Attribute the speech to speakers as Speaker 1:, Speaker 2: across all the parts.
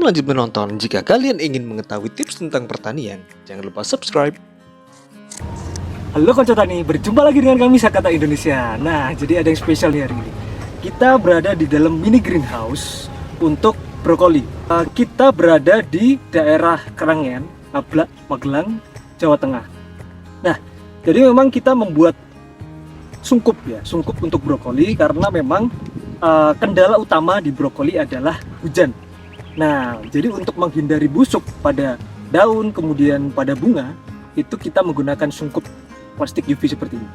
Speaker 1: lanjut menonton. Jika kalian ingin mengetahui tips tentang pertanian, jangan lupa subscribe.
Speaker 2: Halo konco tani, berjumpa lagi dengan kami Sakata Indonesia. Nah, jadi ada yang spesial nih hari ini. Kita berada di dalam mini greenhouse untuk brokoli. Kita berada di daerah Kerangen, Ablak, Magelang, Jawa Tengah. Nah, jadi memang kita membuat sungkup untuk brokoli karena memang kendala utama di brokoli adalah hujan. Nah, jadi untuk menghindari busuk pada daun kemudian pada bunga, itu kita menggunakan sungkup plastik UV seperti ini.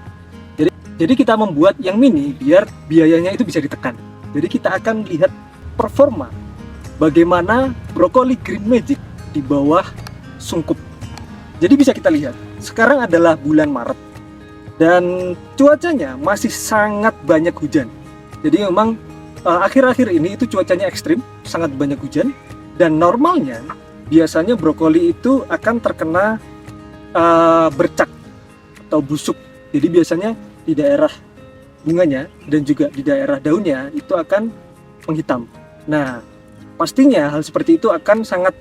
Speaker 2: Jadi kita membuat yang mini biar biayanya itu bisa ditekan. Jadi kita akan lihat performa bagaimana brokoli Green Magic di bawah sungkup. Jadi bisa kita lihat, sekarang adalah bulan Maret dan cuacanya masih sangat banyak hujan. Jadi memang akhir-akhir ini itu cuacanya ekstrim, sangat banyak hujan. Dan normalnya biasanya brokoli itu akan terkena bercak atau busuk. Jadi biasanya di daerah bunganya dan juga di daerah daunnya itu akan menghitam. Nah, pastinya hal seperti itu akan sangat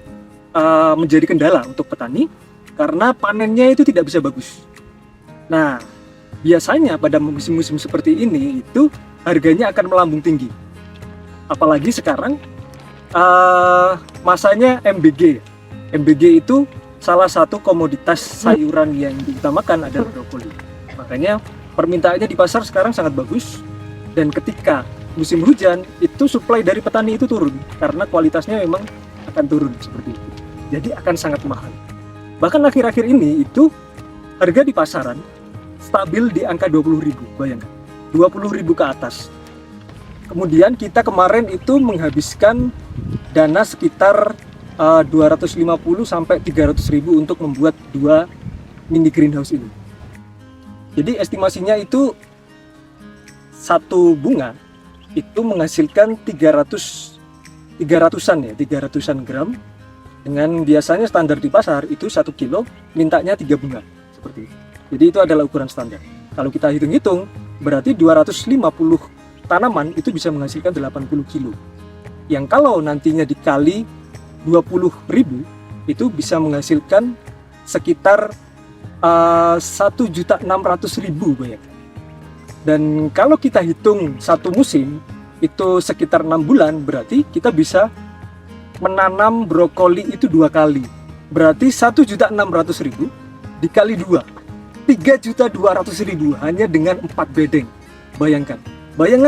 Speaker 2: menjadi kendala untuk petani karena panennya itu tidak bisa bagus. Nah, biasanya pada musim-musim seperti ini itu harganya akan melambung tinggi. Apalagi sekarang masanya MBG. MBG itu salah satu komoditas sayuran yang diutamakan adalah brokoli. Makanya permintaannya di pasar sekarang sangat bagus. Dan ketika musim hujan, itu suplai dari petani itu turun karena kualitasnya memang akan turun seperti itu. Jadi akan sangat mahal. Bahkan akhir-akhir ini itu harga di pasaran stabil di angka 20.000, bayangkan. 20.000 ke atas. Kemudian kita kemarin itu menghabiskan dana sekitar 250 sampai 300.000 untuk membuat 2 mini greenhouse ini. Jadi estimasinya itu satu bunga itu menghasilkan 300-an gram, dengan biasanya standar di pasar itu 1 kilo mintanya 3 bunga seperti itu. Jadi itu adalah ukuran standar. Kalau kita hitung-hitung berarti 250 tanaman itu bisa menghasilkan 80 kilo. Yang kalau nantinya dikali 20.000 itu bisa menghasilkan sekitar 1.600.000 bayangkan. Dan kalau kita hitung satu musim itu sekitar 6 bulan, berarti kita bisa menanam brokoli itu 2 kali. Berarti 1.600.000 dikali 2. 3.200.000 hanya dengan 4 bedeng. Bayangkan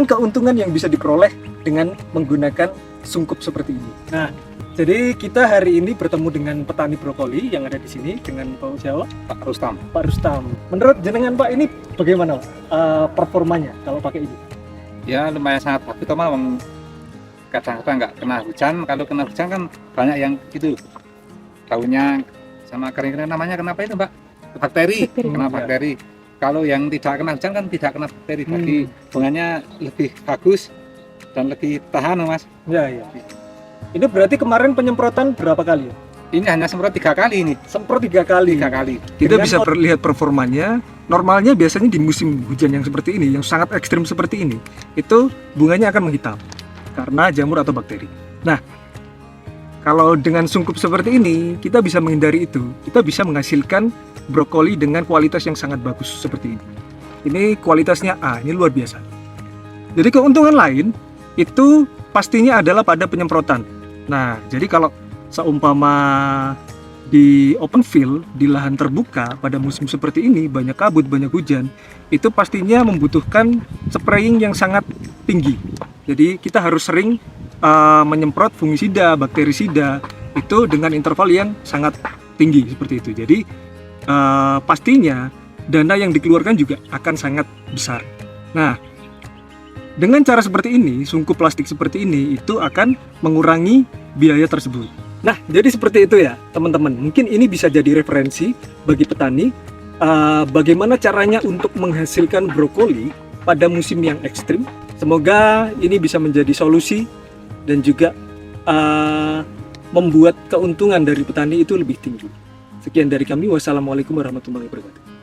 Speaker 2: keuntungan yang bisa diperoleh dengan menggunakan sungkup seperti ini. Nah, jadi kita hari ini bertemu dengan petani brokoli yang ada di sini dengan Pak siapa?
Speaker 3: Pak Rustam.
Speaker 2: Pak Rustam. Menurut jenengan Pak ini bagaimana performanya kalau pakai ini?
Speaker 3: Ya lumayan sangat bagus, memang kadang-kadang nggak kena hujan. Kalau kena hujan kan banyak yang gitu daunnya sama kering-kering, namanya kenapa itu Mbak? Bakteri, kena bakteri. Kalau yang tidak kena hujan kan tidak kena bakteri, jadi bunganya lebih bagus dan lebih tahan Mas.
Speaker 2: Ya. Ini berarti kemarin penyemprotan berapa kali ya?
Speaker 3: Ini hanya semprot 3 kali ini.
Speaker 2: Semprot 3 kali.
Speaker 3: 3 kali.
Speaker 4: Kita bisa lihat performanya. Normalnya biasanya di musim hujan yang seperti ini, yang sangat ekstrim seperti ini, itu bunganya akan menghitam karena jamur atau bakteri. Nah, kalau dengan sungkup seperti ini, kita bisa menghindari itu. Kita bisa menghasilkan brokoli dengan kualitas yang sangat bagus seperti ini. Ini kualitasnya A, ini luar biasa. Jadi keuntungan lain itu pastinya adalah pada penyemprotan. Nah, jadi kalau seumpama di open field, di lahan terbuka pada musim seperti ini, banyak kabut, banyak hujan, itu pastinya membutuhkan spraying yang sangat tinggi. Jadi kita harus sering menyemprot fungisida, bakterisida itu dengan interval yang sangat tinggi seperti itu. Jadi pastinya dana yang dikeluarkan juga akan sangat besar. Nah, dengan cara seperti ini, sungkup plastik seperti ini itu akan mengurangi biaya tersebut.
Speaker 2: Nah, jadi seperti itu ya teman-teman. Mungkin ini bisa jadi referensi bagi petani bagaimana caranya untuk menghasilkan brokoli pada musim yang ekstrim. Semoga ini bisa menjadi solusi dan juga membuat keuntungan dari petani itu lebih tinggi. Sekian dari kami. Wassalamualaikum warahmatullahi wabarakatuh.